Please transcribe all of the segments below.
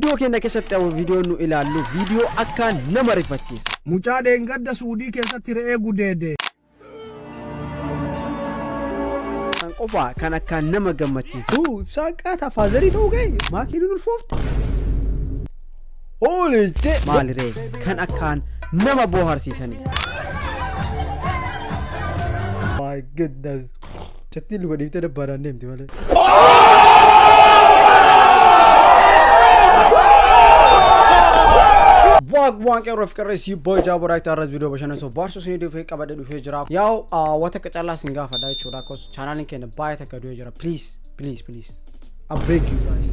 Video keenya keessatti video nu ilaallu video akka nama rifachiisa. Mucaa deengadda Suudii keessatti re'ee gudeede. Kan qofa kan akka nama gammachiisa. Saaqata faazarii ta'uu ga'e maakiin ulfoofte. Holy shit! Maali ree kan akka nama bohaarsiisanii. My goodness. Chatti luga dhiftee dabbaadhaan deemti malee. Waan qeerroo fi qarreessi boy jaaboo raaytaa irratti viidiyoo bashannansu baarsu sinii dhufee qabadhe dhufee jira. Yaa'u wata qacallaa sin gaafadha jechuudha. Kos chaanaaliin keenya baay'ee takka du'ee jira. Please. I beg you guys.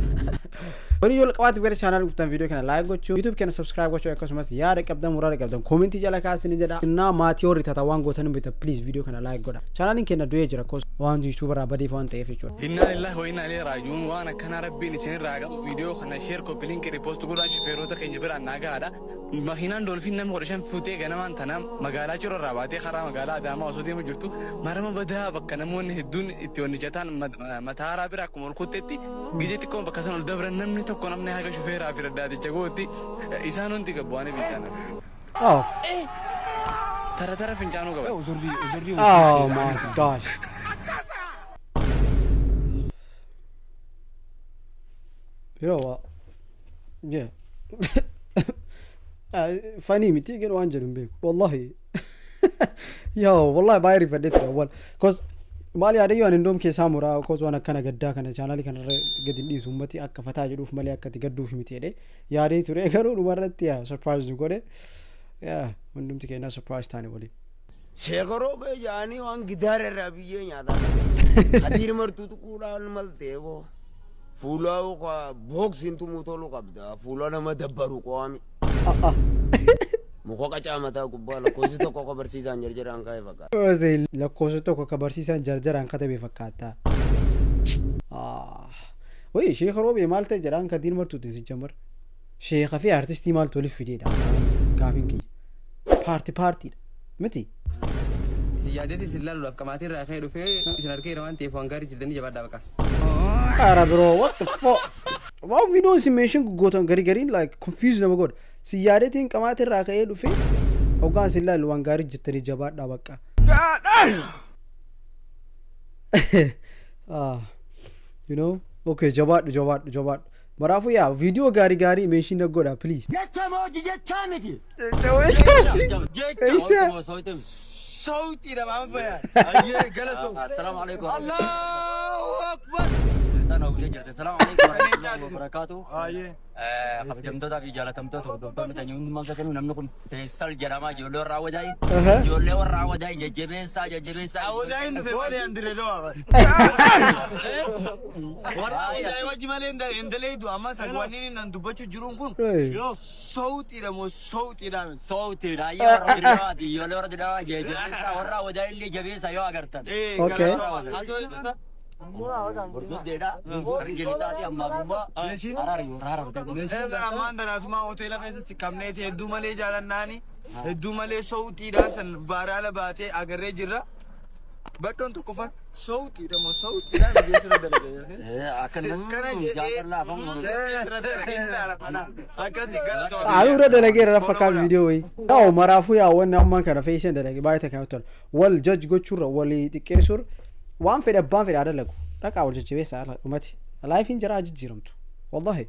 When you look at the channel with the video, can like go to YouTube, can subscribe go to customers. Yeah, like them, like them. Comment jala kasi ni jada. Na Matthew Rita wan go tanu bita. Please video can like go da. Channel link can do jara cause one YouTuber abadi font e feature. Inna lillahi wa inna ilaihi raji'un. Wa ana kana rabbi ni sin raga video kana share copy link repost go da shifero ta kenya bira naga ada. Mahinan dolphin nam horishan fute gana man tanam magala chiro rabate khara magala adama osodi mu jirtu marama bada bakka namon hiddun itti wonni jatan matara bira kumul kutetti gijeti kom bakka sanol dabran namni tokko namni haga shufeera fi raddaati jagooti isaanonti gabbaane bitana tara fincaanu gaba oh my gosh you know what yeah funny miti get one jerun be wallahi yo wallahi bayri fadit awal cause mali ade yon ndom ke samura cause wana kana gadda kana channel kana gadin di summati akka fata jeduf mali akka ti gaddu fimiti de yaade ture garu dumaratti ya surprise gode yeah ndum ti kena surprise tani wali shegoro be yani wan gidare rabiye nyada hadir martu tu kuran maltebo fulo ko boxing tu mutolo kabda fulo na madabbaru ko ami muko kacha mata kubala kosi to ko barsiisan jarjaran kai fakka oze la kosi to ko barsiisan jarjaran kata be fakkata oye sheikh robi malte jaran ka din martu tin jamar sheikh fi artisti mal to lifide da kafin ki party mati siyadati silalu kamati ra khairu fe isnarke rawan telefon gari jidani jabada baka ara bro what the fuck wow we don't see mention go to gari like confused na god siyadatin kamati ra khairu fe ogan silalu wan gari jitani jabada baka you know okay jawad marafu ya video gari mention na goda please jachamiti صوتي يا بابا ايه غلطوا السلام عليكم الله اكبر انا وجهت السلام عليكم ورحمه الله وبركاته ايه خدمتو في جالتمتو دكتور متنيون ما كانوا نمنكم تسال جرما جولو راوداي جولو راوداي ججبيسا راوداي نسوالي اندري لو بس وراوداي وجمالين ده اندليدو اما سغوانين ندبچو جرونكم صوتي لا يورا يولو ججبيسا وراوداي اللي جبيسا يو اغرتن اوكي Berdua deda, kita sih amma bumba, نسيت أمان درا اسمه hotel كذا سكمني थे दुमले जालन नानी दुमले صوتي ده سن بارالة باتي أگر رجلا بتون تو كفن صوتي ده مو صوتي ده بيجي سر دلنا akan jakarlah alu da lagi rafa ka video yi dawo marafu ya wannan man kana fashion da lagi bai ta kana tol wal judge go chura wali tikesur وان في دبان في هذا لكو لك أول شيء بس على أمتي الله يفين جرا جرمتو والله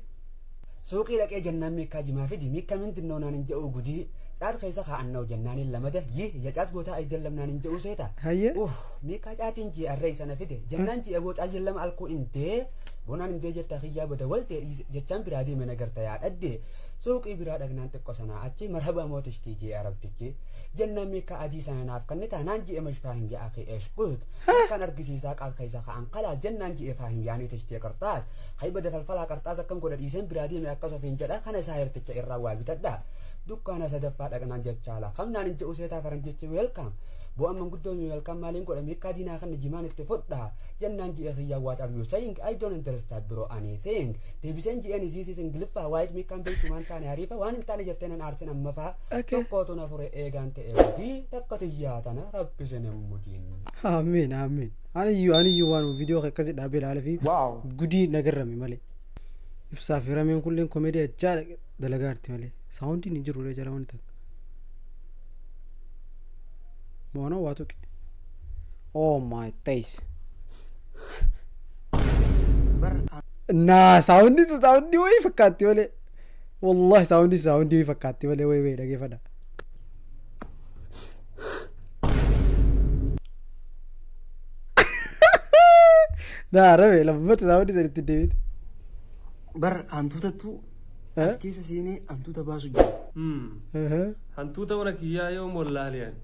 سوقي لك جنان ميكا جما في دي ميكا من تنونا ننجو جدي تعرف كيسا خانو جنان لمده يه يجات بوتا أيدل لمنا ننجو سيتا هيا ميكا جاتين جي الرئيس أنا في دي جنان جي أبوت أجل لم ألكو إنتي بونا ننتي جتا خيا بدا ولتي جتان برادي من أجرتيا أدي سوقي براد أجنان تقصنا أتشي مرحبا موتش تيجي عرب تيجي جنان ميكا أجي سنة ناف كنتا نانجي مش فاهم يا أخي إيش قلت كان أرجسي ساق على كيسا خانقلا جنان جي فاهم يعني تشتي كرتاس خي بدل الفلا كرتاس كم كنا ديسن برادي من أكاسو فين جدا خنا ساير تجي الرواي بتدا دكانا سدفات أجنان جتشالا خمنا ننجو سيتا فرنجتشي ويلكم بو أمم قدومي ويلكم مالين كنا ميكا دينا خن جمان التفودا جنان جي أخي what are you saying I don't understand bro anything تبيسن جي أني زيسي سنجلفا وايد ميكان بيتو مان تاني عريفة وان تاني جتنا أرسنا مفا تقوتنا فري إيجان تأودي تقطياتنا رب سنمودين آمين أنا يو وان فيديو كذا دابل على في واو جودي نجرمي مالي ibsaa fi rameen kulleen komeedii ajjaa dalagaarti malee saawundiin hin jiru jala wanta moona waa tuqe oh my days naa saawundii wayii fakkaatti malee wallahi saawundii fakkaatti malee wayii dhageeffadha naa rabe lammata saawundii sanitti deebite bar hantuutatu as keessa seenee hantuuta baasu jira. Hantuuta mana kiyyaa yoo mollaaliyan.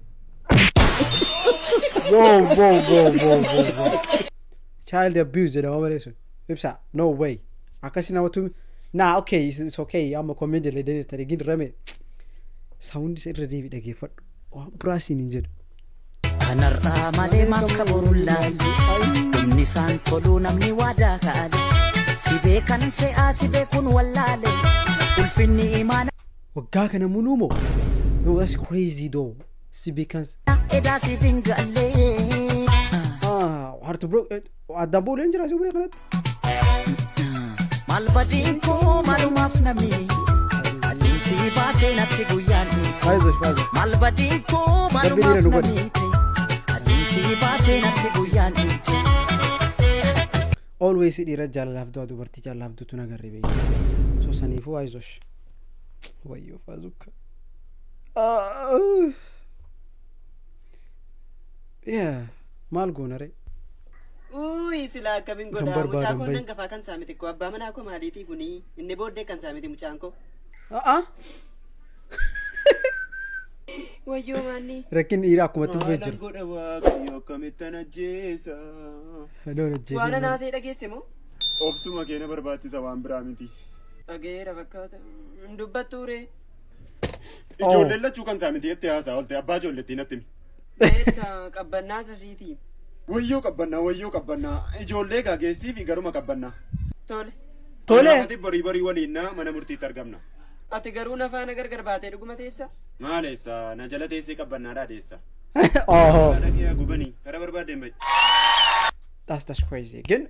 Whoa. Child abuse jedhama malee sun ibsa no way akkasi namatu nah okay it's okay I'm a comedian ledeni tarigin rame sound is irra deebi dhageeffadhu waan buraasiin hin jedhu kanarraa malee makka borullaalli inni isaan toluu namni waadaa kaale si beekan se'aa si beekun wallaale ulfinni imaana waggaa kana muluumoo no that's crazy though si beekan edaa si fingallee hartu bro adambo leen jira si bure kanatti malbadiin koo malumaaf namni adiin si baatee natti guyyaan dhiite malbadiin koo malumaaf namni adiin si baatee natti guyyaan dhiite always dhiira jaalalaaf dubartii jaalalaaftutu nagarre beeyya so saniifuu aizosh wayyoo faazuka yeah maal goonare sila kami goda mucaan ko nan gafa kan samiti ko abba mana ko maalitii kuni inni boodde kan samiti mucaan ko wayyo manni rakin dhiira akkuma tuffee jiru goda waaqayyo kamittan ajjeesa waan naasee dhageesse moo obsuma keena barbaachisa waan biraa miti dhageera fakkaata dubbattuure ijoolleen lachuu kan samiti jettee haasaa oolte abbaa ijoollettiin natti beekta qabbannaa sasiitii wayyoo qabbannaa ijoollee gaageessii fi garuma qabbannaa tole ati borii waliin mana murtiitti argamna ati garuu nafaana gargar baatee dhuguma teessa maaleessa na jala teessee qabbannaadhaa deessa oh gubanii kara barbaadeen bai that's crazy again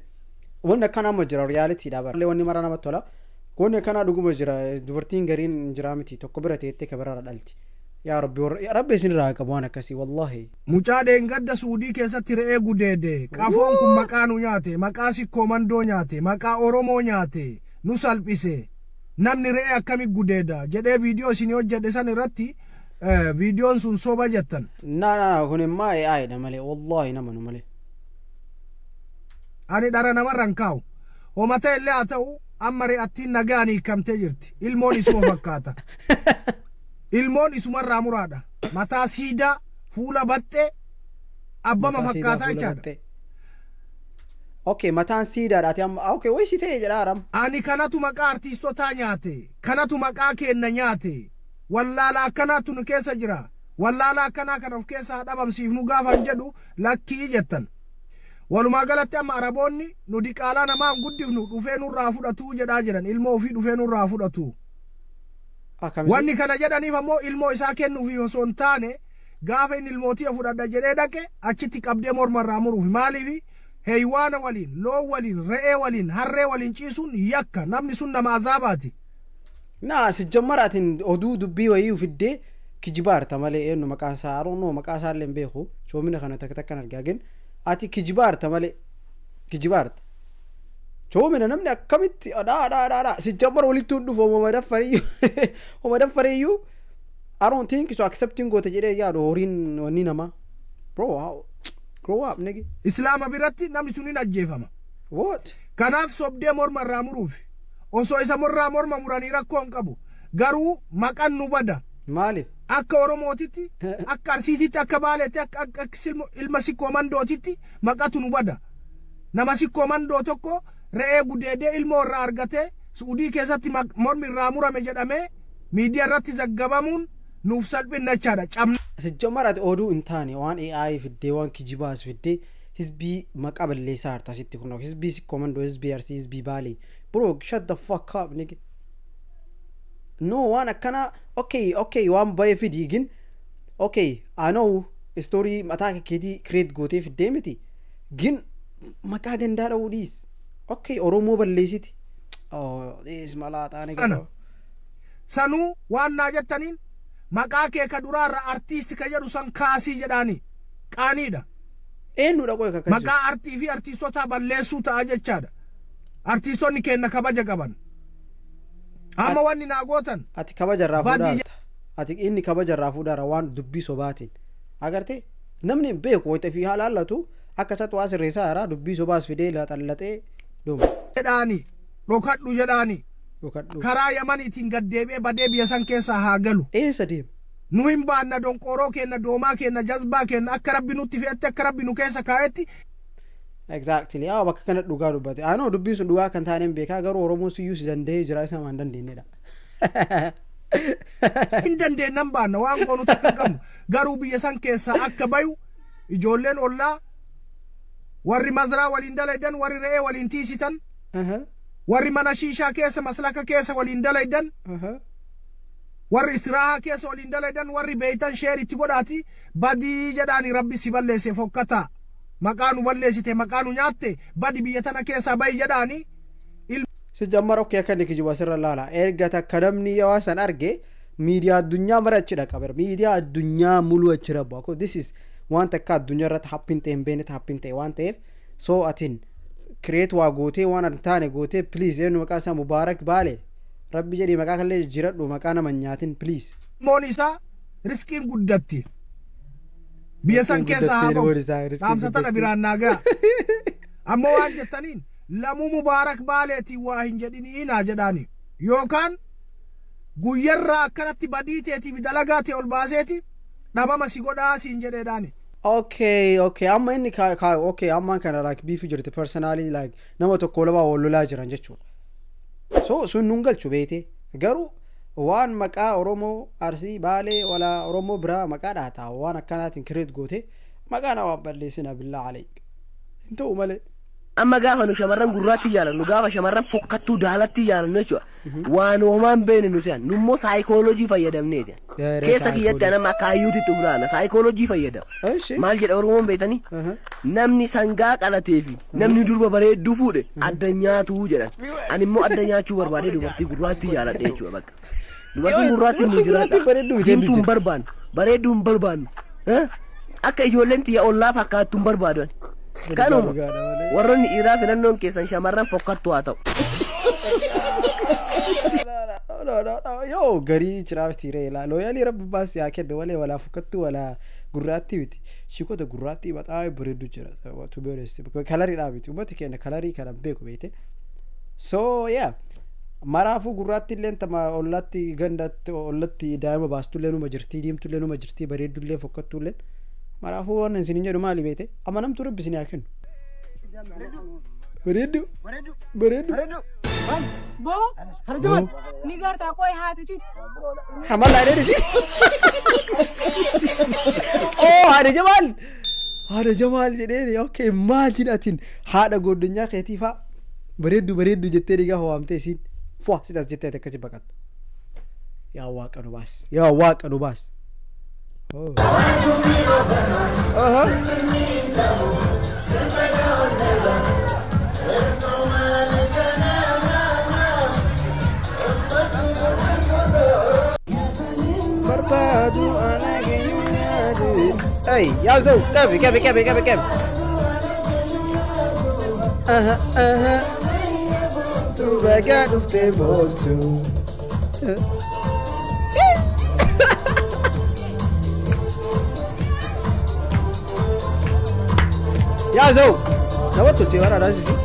wanna kana ma jira reality da bar wanni mara nama tola gonne kana dhuguma jira dubartiin gariin jira miti tokko bira teettee kabara dhalti yaa rabbi isin irraa qabu waan akkasii wallahi mucaa dheengadda suudii keessatti re'ee gudeede qafoon kun maqaa nu nyaate maqaa sikkoo mandoo nyaate maqaa oromoo nyaate nu salphise namni re'ee akkami gudeeda jedhee viidiyoo isin hojjedhe san irratti viidiyoon sun soba jettan na kun immaa AI dha malee wallahi nama nu malee ani dhara namarran kaa'u homata illee haa ta'u amma re'attiin nagaanii kamtee jirti ilmoon isuma fakkaata ilmoon isumarraa muraadha mataa siidaa fuula baxxee abbama fakkaataa jechaadha okay mataan siidaadhaati amma okay waysi ta'e jedha aram ani kanatu maqaa artiistotaa nyaate kanatu maqaa kenna nyaate wallaala akkanaatu nu keessa jira wallaala akkanaa kan of keessaa dhabamsiifnu gaafan jedhu lakkii jettan walumaa galatti amma araboonni nu diqaalaa namaan guddifnu dhufee nurraa fudhatuu jedhaa jiran ilmoo ofii dhufee nurraa fudhatu wanni kana jedhaniif ammoo ilmoo isaa kennuufi osoo hin taane gaafa inni ilmootii fudhadha jedhee dhaqe achitti qabdee mormarraa muruufi maaliif heeywaana waliin loon waliin re'ee waliin harree waliin ciisuun yakka namni sun nama azaabaati naa sijammaraatiin oduu dubbii wayii ufiddee kijibaarta malee eenyu maqaan isaa aroonoo maqaa isaa illee hin beeku coomina kana takkan argaa gen ati kijibaarta malee kijibaarta coomina namni akkamitti dhaa sijammara walitti hundufu homa daffariyyuu I don't think so accepting goote jedhee yaadu horiin wanni namaa bro grow up nigga islaama biratti namni sun hin ajjeefama what kanaaf sobdee mormarraa muruufi osoo isa morma muranii rakkoo hin qabu garuu maqaan nu bada maaliif akka oromootitti akka arsiititti akka baaleetti akka ilma sikkoo mandootitti maqatu nu bada nama sikkoo mandoo tokko re'ee gudeedee ilmoo irraa argatee suudii keessatti mormi irraa murame jedhamee miidiyaa irratti zaggabamuun nuuf salphinnachaadha cabna sijammarati oduu hin taane waan AI fiddee waan kijibaas fiddee hizbii maqaa balleessaa harta sitti kun hizbii sikkoo mandoo hizbii arsii hizbii baalee bro shut the fuck up nigga no waan akkana okay waan baye fidiigin okay I know story mataa keetii create gootee fiddee miti gin maqaa gandaa dha'uu dhiis okay oromoo balleessiti Oh, this malata ni Kana. ko. Sanuu waan naa jettaniin maqaa kee ka duraarra artiist ka jedhu san kaasii jedhaani qaaniidha. Eenyu dha qoy kakkachi. Maqaa artii fi artiistota balleessuu ta'a jechaadha. Artiistonni kenna kabaja qaban. Amma wanni naa gootan. Ati kabaja irraa fuudhaarta. Ati inni kabaja irraa fuudhaara waan dubbii sobaatiin. Agartee namni beeku wayita fi haala hallatu akka isa tu'aa sirreessaa jira dubbii sobaas fidee laxallatee duuma. Jedhaani dhokadhu jedhaani. Karaa Yamaniitiin gad deebi'ee badee biyya san keessaa haa galu. Eessa deema? Nu hin baanna donqoroo kenna doomaa kenna jazbaa kenna akka rabbi nutti fe'atte akka rabbi nu keessa kaa'etti. Exactly. Yaa bakka kana dhugaa dubbate. Anoo dubbii sun dhugaa kan taaneen beekaa garuu Oromoo siyyuu si danda'ee jira isa waan dandeenyedha. Hin dandeenyan baanna waan qoonu takka qabnu garuu biyya san keessaa akka bayu ijoolleen ollaa warri mazraa waliin dalaydan warri re'ee waliin tiisitan warri mana shiishaa keessa maslaka keessa waliin dalaydan warri istiraahaa keessa waliin dalaydan warri beeytan sheeritti godhaati badii jedhaani rabbi si balleesse fokkataa maqaanu balleessite maqaanu nyaatte badi biyya tana keessaa bayi jedhaani si jammar okkee akka inni kijibu asirra laala erga takka namni yoo san arge miidiyaa addunyaa mara achi dhaqa bara miidiyaa addunyaa muluu achi rabba ko this is waan takka addunyaa irratti happin ta'e hin beekne happin ta'e waan ta'eef soo atiin create waa gootee waan an taane gootee please eenyu maqaa isaa mubaarak baale rabbi jedhii maqaa kallee jiradhu maqaa nama nyaatin please. Moon isaa riskiin guddatti. Biyya san keessaa haa ba'u. Saamsa tana biraan naagaa. Ammoo waan jettaniin lamuu mubaarak baaleetii waa hin jedhini naa jedhaani. Yookaan guyyarraa akkanatti badii teetiif dalagaa ta'e ol baaseeti dhabama si godhaa siin jedheedhaani. Okay. Amma inni okay amma kana like beef jirti personally like nama tokko lama wallolaa jiran jechuudha. So sun nun galchu beete garuu waan maqaa Oromoo Arsii Baalee wala Oromoo biraa maqaa dhaataa waan akkanaatiin create goote maqaa nama balleessina billaa alayk. Hin ta'u malee. Amma gaafa nu shamarran gurraatti jaalannu gaafa shamarran fokkattuu daalatti jaalannu jechuudha waan uumaan beene nu se'an nummoo saayikooloojii fayyadamneeti keessa kiyyatti anama kaayyuuti xumuraana saayikooloojii fayyadama maal jedha Oromoon beetanii namni sangaa qalatee fi namni durba bareedduu fuudhe addanyaatuu jedhan ani immoo addanyaachuu barbaadee dubartii gurraatti jaaladhe jechuudha bakka dubartiin gurraatti nu jiraata diimtuu hin barbaannu bareedduu hin barbaannu akka ijoolleen xiyya ollaa fakkaattuu hin barbaadan. Kanuma warroonni dhiiraa filannoon keessan shamarran fokkattuu haa ta'u. Yoo garii jiraafti reela looyaalii rabbi baas yaa kennu walee walaa fokkattuu walaa gurraatti miti shikoota gurraatti baxaa bareedu jira to be honest kalarii dhaabiti ummati kenna kalarii kana beeku beete so yeah maraafu gurraatti illee tama ollatti gandatti ollatti daa'ima baastullee numa jirti diimtullee numa jirti bareeddullee fokkattuullee maraafu waan isin jedhu maali beete amma namtu rabbi isin haa kennu bareeddu Bo, harjumat, ni garta koi hati ci. Hamal ada di sini. Oh, ada Jamal jadi ni. Okay, imagine atin hada godenya kreatif ha. Bareedu jette diga ho amte sin. Fuah, sitas jette tak kecil bakat. Ya wak anu bas. Oh. Berbadu anak ini. Hey, ya zo, kebe. Tu bagat ufte botu. Ya zo, apa tu cewek ada di sini?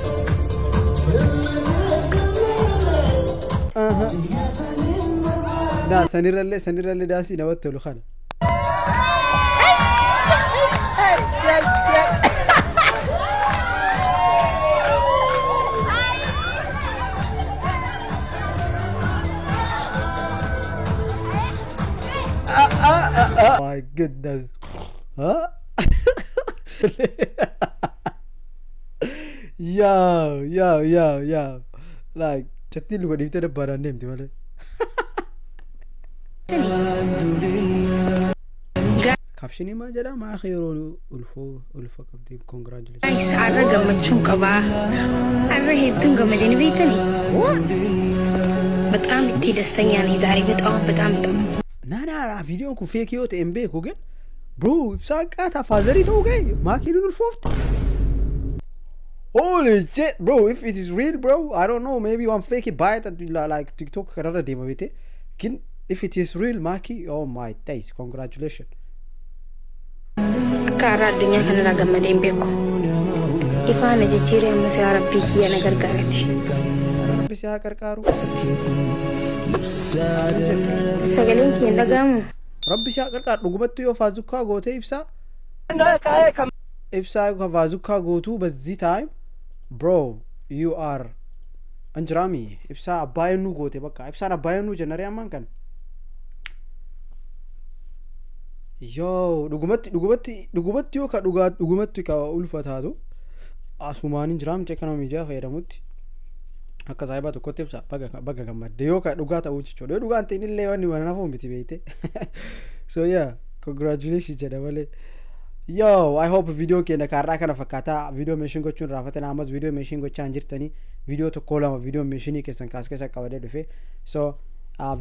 Da saniralle da si na wato lukhana. My goodness. Huh? Yeah. Like, chatti lu gadi tere baran nem timale. captionii ma jedha maa yeroo ulfa qabdi congratulations Ay saara gammachuun qabaa arra hedduun gammadeen beekani በጣም እtti ደስተኛ ነኝ ዛሬ በጣም ናና ቪዲዮን ኩ ፌክ ይወት ኤምቤ ኩ ግን bro ሳቃታ ፋዘሪ ተውገ ማኪኑን ulfoofte holy shit bro if it is real bro I don't know maybe one fake it buy it like TikTok karara dema bete kin if it is real maki oh my days congratulations kaara addunyaa kanarraa gammadeen beeku ifaana jijjiiree ammas yaa rabbii kiyya na gargaarati rabbi si haa qarqaaru sagaleen kiyya dhaga'amu rabbi si haa qarqaaru dhugumatti yoo faazukaa gootee ibsaa faazukaa gootuu በዚህ ታይም bro you are anjrami ibsaa abbaayenu goote bakka ibsaan abbaayenu jenare amman kan yo dhugumatti yoo ka dhugumatti ka ulfataatu asumaan injiraam teekana miidiyaa fayyadamutti akka saayibaa tokkotti ibsa baga gammadde yoo ka dhugaa ta'uu jechuudha yoo dhugaan ta'in illee wanni waan nafuun biti beekte so yeah congratulations jedha malee yo I hope video keenya kaarraa kana fakkaata video mention gochuun raafate naamas video mention gochaa jirtanii video tokko lama video mentionii keessan kaas keessa qabadee dhufe so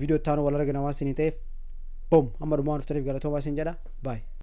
video taanu wal argina waan isin ta'eef boom amma dhumaan dhuftaniif galatoomaa isin jedha bye